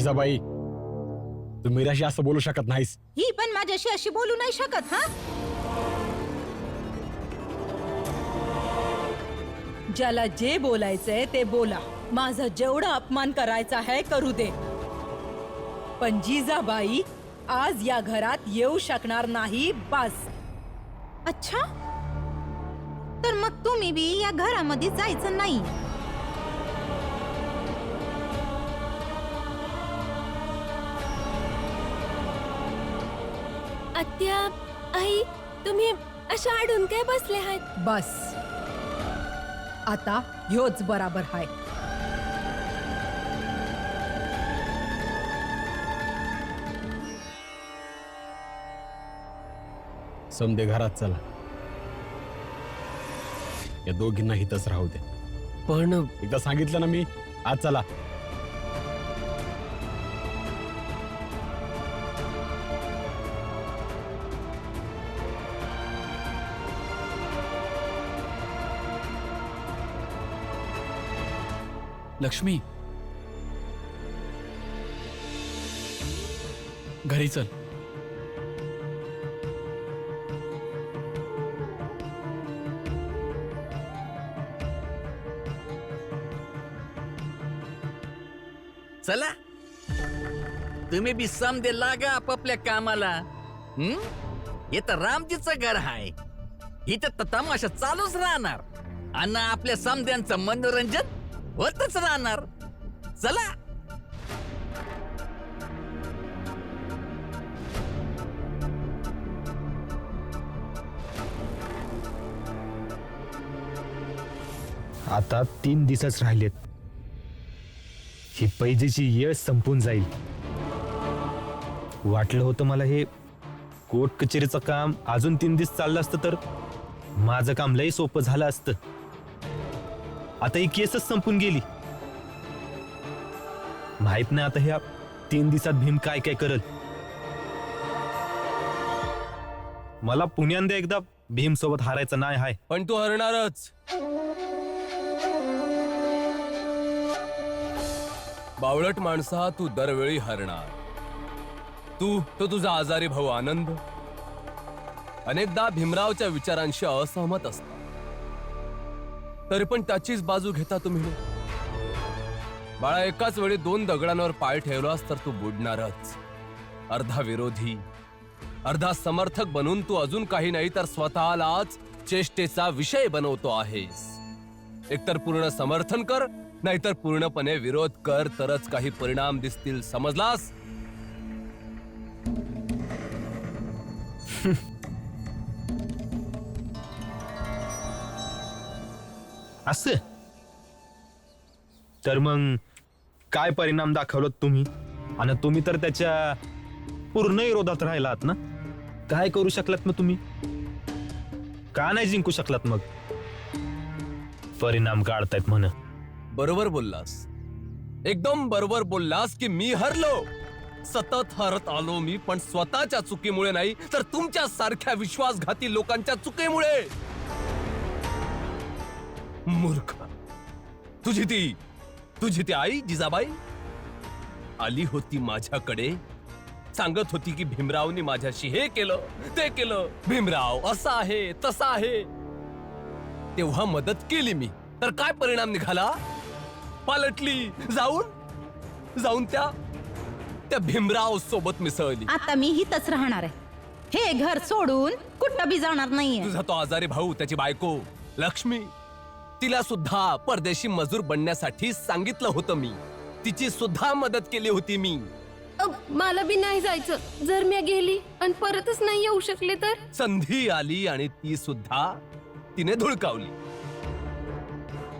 जिजाबाई, तू मीराशी असं बोलू शकत नाहीस. ही पण माझ्याशी अशी बोलू नाही शकत. हा, ज्याला जे बोलायचंय ते बोला. माझा जेवढा अपमान करायचा आहे करू दे, पण जिजाबाई आज या घरात येऊ शकणार नाही. बस. अच्छा, तर मग तुम्ही बी या घरामध्ये जायचं नाही. आत्या, आई, तुम्ही अशा आडून काय बसले आहात? बस, आता ह्योच बराबर हाय. समदे घरात चला. या दोघींना हितच राहू दे. पण एकदा सांगितलं ना मी. आज चला. लक्ष्मी, घरी चल. चला, तुम्ही बी समदे लागा आपापल्या कामाला. हे तर रामजीचं घर आहे. इथं तर तमाशा चालूच राहणार आणि आपल्या समद्यांचं मनोरंजन होतच राहणार. चला. आता 3 दिवसच राहिलेत. ही पैजेची येळ संपून जाईल. वाटलं होतं मला हे कोर्ट कचेरीचं काम अजून 3 दिवस चाललं असतं तर माझं काम लई सोपं झालं असतं. आता ही केसच संपून गेली. माहित नाही आता ह्या 3 दिवसात भीम काय काय करल. मला पुण्यांदा एकदा भीम सोबत हारायचं नाही हाय. पण तू हरणारच. बावळट माणसा, तू दरवेळी हरणार. तू तो तुझा आजारी भाऊ आनंद अनेकदा भीमरावच्या विचारांशी असहमत असता, तरी पण त्याचीच बाजू घेता तुम्ही. बाळा, एकाच वेळी 2 दगडांवर पाय ठेवलास तर तू बुडणारच. अर्धा विरोधी, अर्धा समर्थक बनून तू अजून काही नाही तर स्वतःलाच चेष्टेचा विषय बनवतो आहेस. एकतर पूर्ण समर्थन कर, नाहीतर पूर्णपणे विरोध कर, तरच काही परिणाम दिसतील. समजलास? असं तर मग काय परिणाम दाखवलात तुम्ही? आणि तुम्ही तर त्याच्या पूर्ण विरोधात राहिलात ना. काय करू शकलात मग तुम्ही? का नाही जिंकू शकलात मग? परिणाम काढतायत म्हण. बरोबर बोललास, एकदम बरोबर बोललास की मी हरलो. सतत हरत आलो मी, पण स्वतःच्या चुकीमुळे नाही, तर तुमच्या सारख्या विश्वासघाती लोकांच्या चुकीमुळे. मूर्ख. तुझी ती आई जिजाबाई आली होती माझ्याकडे, सांगत होती की भीमरावनी माझ्याशी हे केलं ते केलं, भीमराव असा आहे तसा आहे. तेव्हा मदत केली मी, तर काय परिणाम निघाला? पालटली, जाऊन त्या भीमराव सोबत मिसळली. आता मी हितच राहणार आहे. हे घर सोडून कुठं बी जाणार नाहीये. तुझा तो आजारी भाऊ, त्याची बायको लक्ष्मी, तिला सुद्धा परदेशी मजूर बनण्यासाठी सांगितलं होतं मी. तिची सुद्धा मदत केली होती मी. मला बी नाही जायचं. जर मी गेली आणि परतच नाही येऊ शकले तर? संधी आली आणि ती सुद्धा तिने धुळकावली.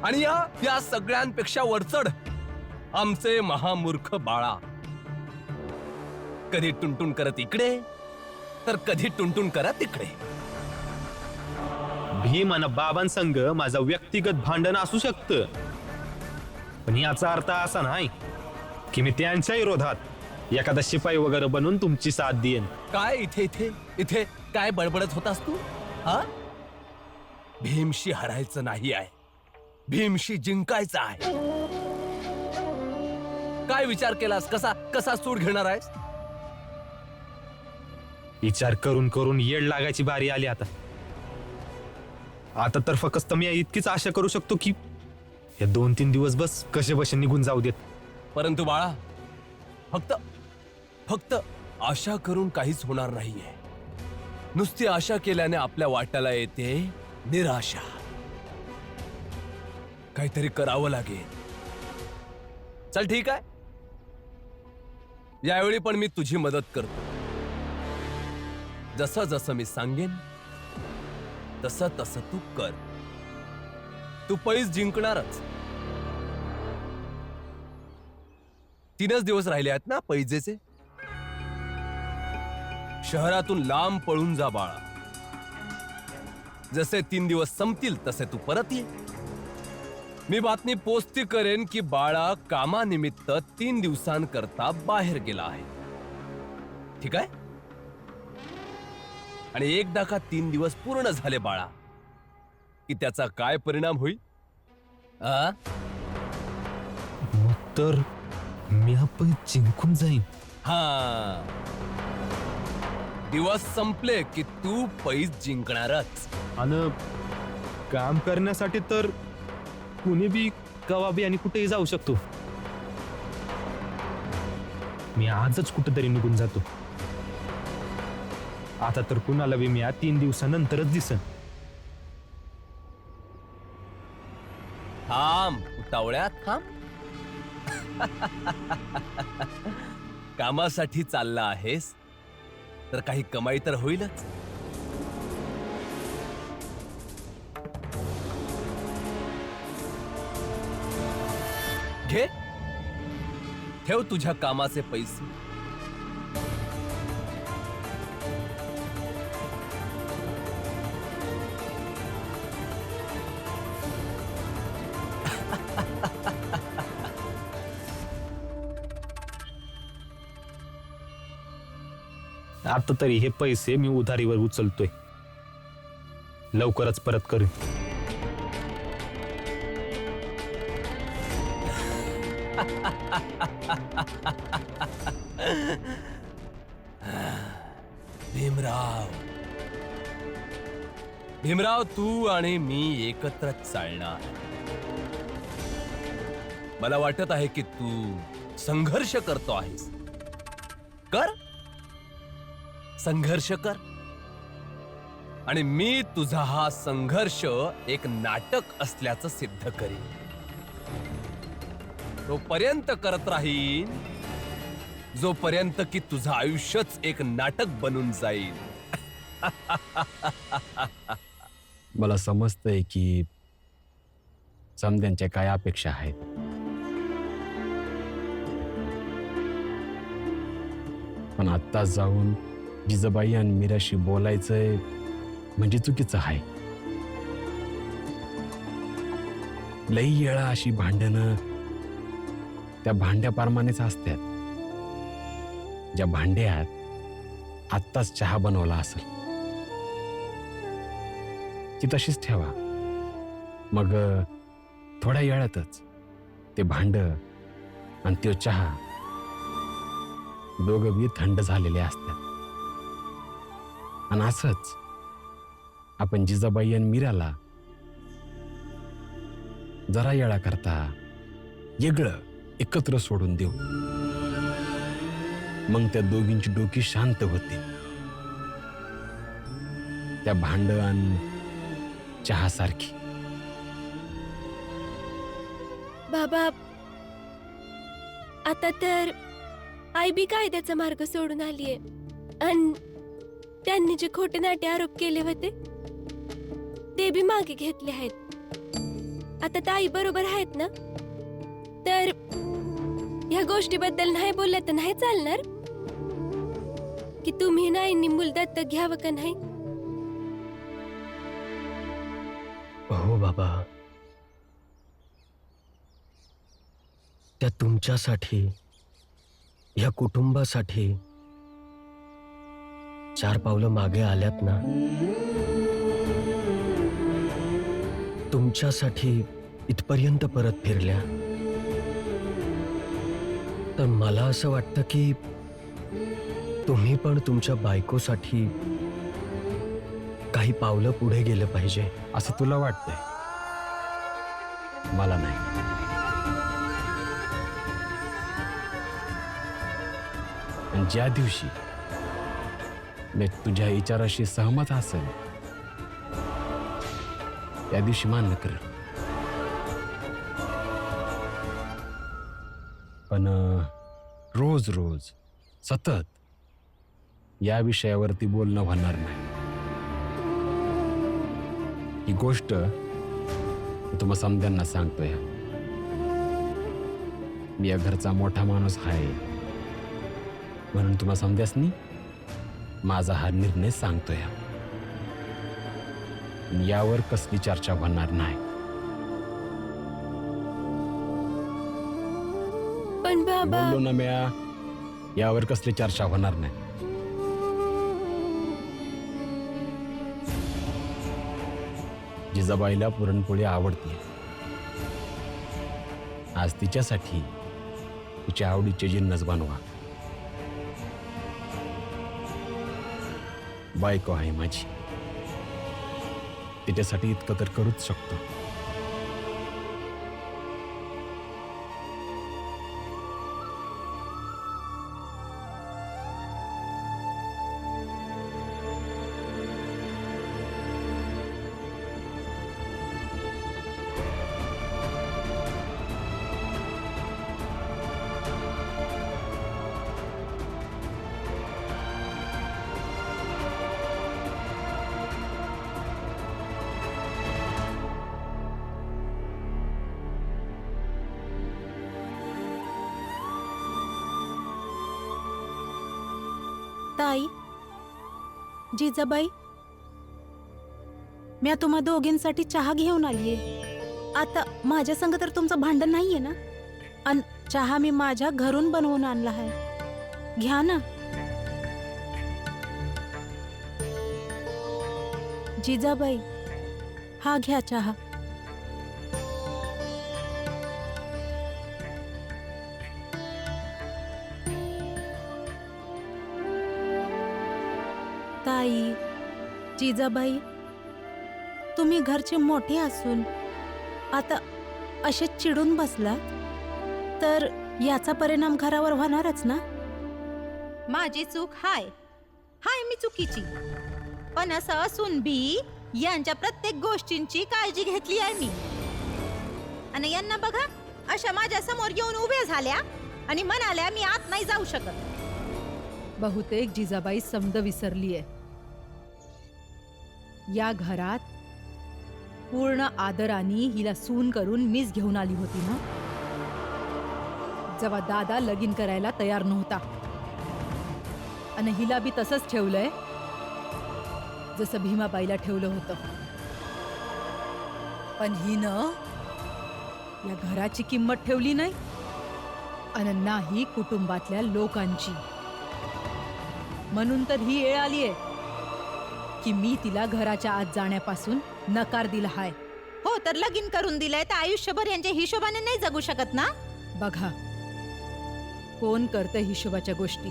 आणि या सगळ्यांपेक्षा वरचढ आमचे महामूर्ख बाळा, कधी टुनटुन करत इकडे तर कधी टुनटुन करत तिकडे. भीम आणि बाबांसंग माझं व्यक्तिगत भांडण असू शकतं, पण याचा अर्थ असा नाही की मी त्यांच्या विरोधात एखादा शिपाई वगैरे बनून तुमची साथ देईन. काय इथे काय बडबडत होतास तू? हा, भीमशी हरायचं नाही आहे, भीमशी जिंकायचं आहे. काय विचार केलास? कसा कसा सूट घेणार आहेस? विचार करून करून येड लागायची बारी आली आता. आता तर फक्त मी इतकीच आशा करू शकतो की हे 2-3 दिवस बस कसे बसे निघून जाऊ देत. परंतु बाळा, फक्त फक्त आशा करून काहीच होणार नाहीये. नुसती आशा केल्याने आपल्या वाट्याला येते निराशा. काहीतरी करावं लागेल. चल ठीक आहे, यावेळी पण मी तुझी मदत करतो. जसं जसं मी सांगेन तसं तसं तू कर. तू पैस जिंकणारच. 3च दिवस राहिले आहेत ना पैजेचे. शहरातून लांब पळून जा बाळा. जसे 3 दिवस संपतील तसे तू परत ये. मी बातमी पोस्टी करेन की बाळा कामानिमित्त 3 दिवसांकरता बाहेर गेला आहे. ठीक आहे? आणि एकदा का 3 दिवस पूर्ण झाले बाळा की त्याचा काय परिणाम होईल? मग तर मी आपण जिंकून जाईन. हा, दिवस संपले की तू पैस जिंकणारच. आणि काम करण्यासाठी तर कुणी बी कवा बी आणि कुठेही जाऊ शकतो. मी आजच कुठेतरी निघून जातो. आता तर कुणाला बी मी 3 दिवसानंतरच दिसन. थांब उतावळ्या, थांब. कामासाठी चालला आहेस तर काही कमाई तर होईलच. घे, ठेव तुझ्या कामाचे पैसे. आता तरी हे पैसे मी उधारीवर उचलतोय. लवकरच परत करेन. भीमराव, भीमराव, तू आणि मी एकत्रच चालणार. मला वाटत आहे की तू संघर्ष करतो आहेस. कर, संघर्ष कर. आणि मी तुझा हा संघर्ष एक नाटक असल्याचं सिद्ध करीन. तोपर्यंत करत राहीन जोपर्यंत की तुझं आयुष्यच एक नाटक बनून जाईल. मला समजतंय की समद्यांच्या काय अपेक्षा आहेत. पण आत्ता जाऊन जिजाबाई आणि मीराशी बोलायचंय म्हणजे चुकीचं आहे. लई वेळा अशी भांडणं त्या भांड्याप्रमाणेच असतात. ज्या भांड्यात आत्ताच चहा बनवला असेल ती तशीच ठेवा. मग थोड्या वेळातच ते भांड आणि तो चहा दोघं बी थंड झालेले असतात. आणि असंच आपण जिजाबाई आणि मीराला जरा येळा करता वेगळं एकत्र सोडून देऊ. मग त्या दोघींची डोकी शांत होते. त्या भांड आणि चहासारखी. बाबा, आता तर आई बी कायद्याचा मार्ग सोडून आलीये. आणि त्यांनी जे खोटे नाटे आरोप केले होते ते बी मागे घेतले आहेत. आता तर आई बरोबर आहेत ना? तर ह्या गोष्टीबद्दल नाही बोललं तर नाही चालणार की तुम्ही नाहींनी मूल दत्तक घ्यावं का नाही? हो बाबा, त्या तुमच्यासाठी, या कुटुंबासाठी 4 पावलं मागे आल्यात ना. तुमच्यासाठी इथपर्यंत परत फिरल्या. तर मला असं वाटतं की तुम्ही पण तुमच्या बायकोसाठी काही पावलं पुढे गेलं पाहिजे. असं तुला वाटतंय, मला नाही. आणि ज्या दिवशी मी तुझ्या विचाराशी सहमत असेल त्या दिवशी मान्य कर. पण रोज रोज सतत या विषयावरती बोलणं होणार नाही. ही गोष्ट मी तुम्हा समद्यांना सांगतोय. मी या घरचा मोठा माणूस आहे म्हणून तुम्हा समद्यासनी माझा हा निर्णय सांगतोय. यावर कसली चर्चा होणार नाही. पण बाबा, बोललो ना म्या, यावर कसली चर्चा होणार नाही. जिजाबाईला पुरणपोळी आवडते. आज तिच्यासाठी तिच्या आवडीचे जिन्नस बनवा. बायको आहे माझी, तिच्यासाठी इतकं तर करूच शकतो. ताई, जिजाबाई, मी तुम्हा दोघींसाठी चहा घेऊन आलीये. आता माझ्या संग तर तुमचं भांडण नाहीये ना? आणि चहा मी माझ्या घरून बनवून आणला आहे. घ्या ना. जिजाबाई, हा घ्या चहा. ताई, जिजाबाई, तुम्ही घरचे मोठे असून आता असे चिडून बसला तर याचा परिणाम घरावर होणारच ना. माझी चूक हाय मी चुकीची. पण असं असून बी यांच्या प्रत्येक गोष्टींची काळजी घेतली आहे मी. आणि यांना बघा, अशा माझ्या समोर येऊन उभ्या झाल्या आणि म्हणाल्या मी आत नाही जाऊ शकत. बहुतेक जिजाबाई समद विसरलीये. या घरात पूर्ण आदराने हिला सून करून मीच घेऊन आली होती ना, जेव्हा दादा लगीन करायला तयार नव्हता. आणि हिला बी तसंच ठेवलंय जसं भीमाबाईला ठेवलं होतं. पण हिनं या घराची किंमत ठेवली नाही आणि नाही कुटुंबातल्या लोकांची. म्हणून तर ही वेळ आलीये की मी तिला घराच्या आत जाण्यापासून नकार दिला हाय. हो, तर लगीन करून दिलंय तर आयुष्यभर यांच्या हिशोबाने नाही जगू शकत ना. बघा, कोण करतं हिशोबाच्या गोष्टी?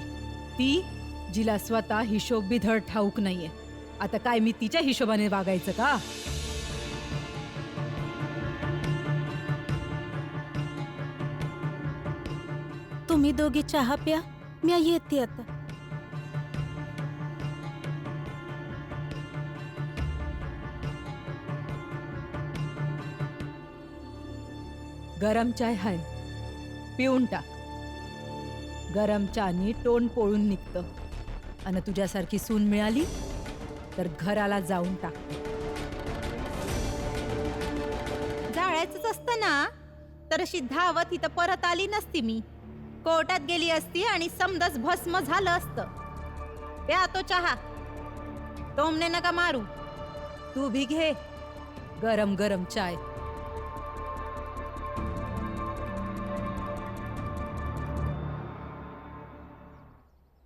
ती जिला स्वतः हिशोब बी धड ठाऊक नाहीये. आता काय मी तिच्या हिशोबाने वागायचं का? तुम्ही दोघी चहा प्या, मी येते आता. गरम चाय हाय, पिऊन टाक. गरम चानी तोंड पोळून निघतं. आणि तुझ्यासारखी सून मिळाली तर घराला जाऊन टाक. जाळायचंच असतं ना तर अशी धावत इथं परत आली नसती. मी कोर्टात गेली असती आणि समदच भस्म झालं असतं. प्या तो चहा, टोमने नका मारू. तू भी घे गरम गरम चाय.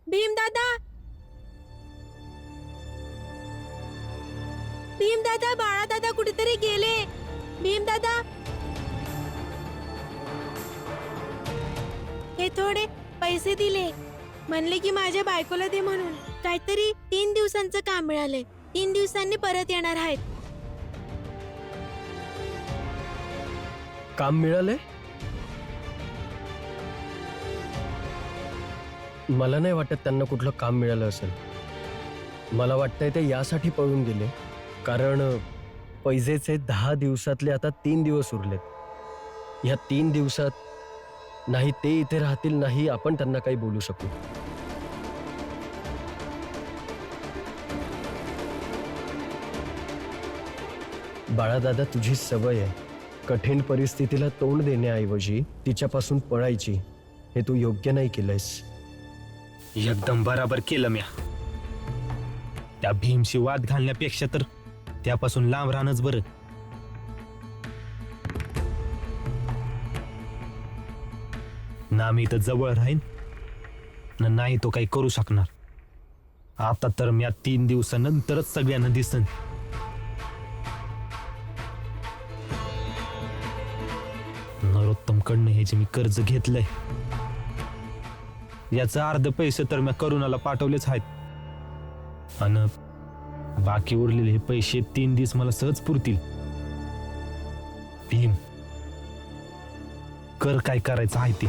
भीमदादा, भीमदादा, बाळादादा कुठेतरी गेले. भीमदादा, हे थोडे पैसे दिले, म्हणले की माझ्या बायकोला दे म्हणून. काहीतरी 3 दिवसांचं काम मिळालंय, 3 दिवसांनी परत येणार आहेत. काम मिळालंय? मला नाही वाटत त्यांना कुठलं काम मिळालं असेल. मला वाटतंय ते यासाठी पळून गेले कारण पैजेचे 10 दिवसातले आता 3 दिवस उरलेत. ह्या 3 दिवसात नाही ते इथे राहतील, नाही आपण त्यांना काही बोलू शकू. बाळादादा, तुझी सवय आहे कठीण परिस्थितीला तोंड देण्याऐवजी तिच्यापासून पळायची. हे तू योग्य नाही केलंयस. एकदम बराबर केलं म्या. त्या भीमशी वाद घालण्यापेक्षा तर त्यापासून लांब राहणंच बरं. ना मी इथं जवळ राहीन ना नाही तो काही करू शकणार. आता तर म्या 3 दिवसानंतरच सगळ्यांना दिसन. नरोत्तमकडनं हे जे मी कर्ज घेतलंय याचं अर्ध पैसे तर मी करुणाला पाठवलेच आहेत आणि बाकी उरलेले हे पैसे 3 दिवस मला सहज पुरतील. भीम, कर काय करायचं आहे ते.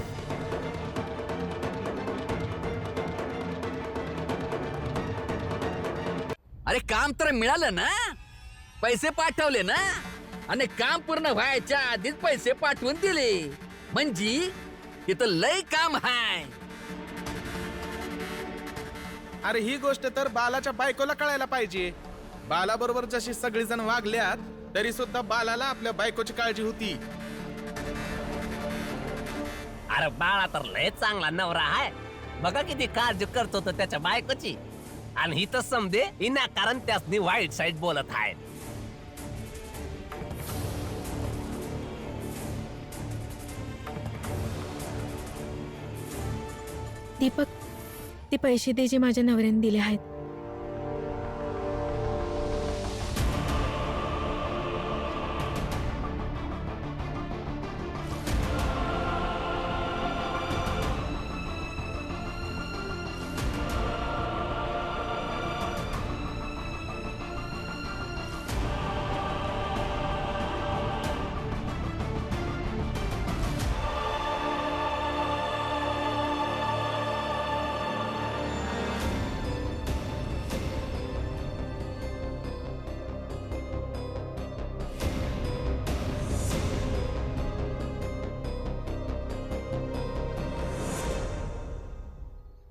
अरे काम तर मिळालं ना, पैसे पाठवले ना, आणि काम पूर्ण व्हायच्या आधीच पैसे पाठवून दिले. म्हणजे तिथं लय काम हाय. अरे ही गोष्ट तर बालाच्या बायकोला कळायला पाहिजे. बाला बरोबर जशी सगळीजण वागल्यात तरी सुद्धा बालाला आपल्या बायकोची काळजी होती. अरे बाळा तर लय चांगला नवरा आहे. बघा किती काळजी करतो तो त्याच्या बायकोची. आणि ही तर समजे कारण त्यासनी वाईट साईड बोलत आहे. दीपक, ते पैसे दे जे माझ्या नवऱ्याने दिले आहेत.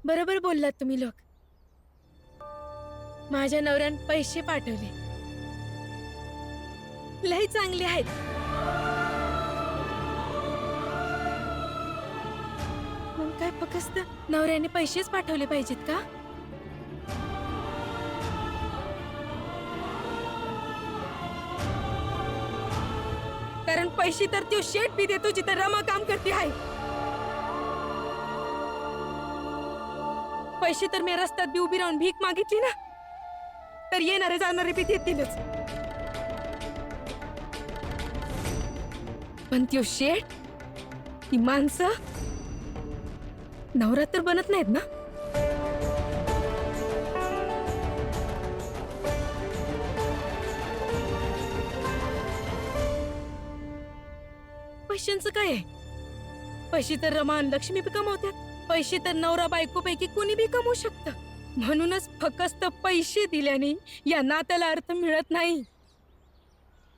बरोबर बोललात तुम्ही लोक. माझ्या नवऱ्याने पैसे पाठवले, लय चांगले आहेत. मग काय फक्त नवऱ्याने पैसेच पाठवले पाहिजेत का? कारण पैसे तर तो शेट बी देतो जिथे रमा काम करते आहे. पैसे तर मी रस्त्यात बी उभी राहून भीक मागितली ना तर येणारे जाणारे बी देतीलच. पण त्यो शेठ, ती माणसं नवरा तर बनत नाहीत ना. पैशांचं काय आहे? पैसे तर रमा आणि लक्ष्मी बी कमावतात. पैसे तर नवरा बायको पैकी कोणी बी कमवू शकतं. म्हणूनच फक्त पैसे दिल्याने या नात्याला अर्थ मिळत नाही.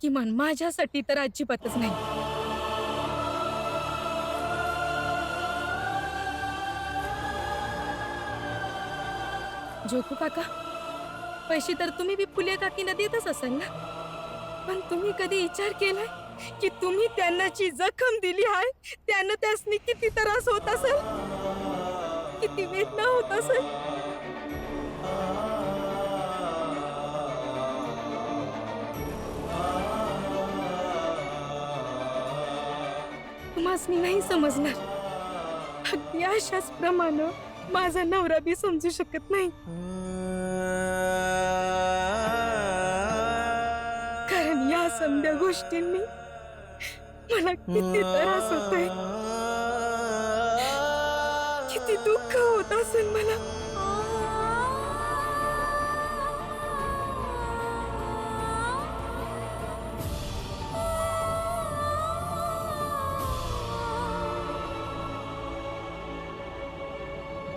किमान माझ्यासाठी तर अजिबातच नाही. जोकू काका, पैसे तर तुम्ही बी फुले काकीना देतच असाल ना. पण तुम्ही कधी विचार केलाय की तुम्ही त्यांना जी जखम दिली आहे त्यानं त्यासनी किती त्रास होत असेल, किती वेदना होत असेल. तुम्हासनी नाही समजणार. अगदी अशाच प्रमाणे माझा नवरा बी समजू शकत नाही. कारण या समध्या गोष्टींनी मला किती त्रास होतोय. दुःख होत असेल मला.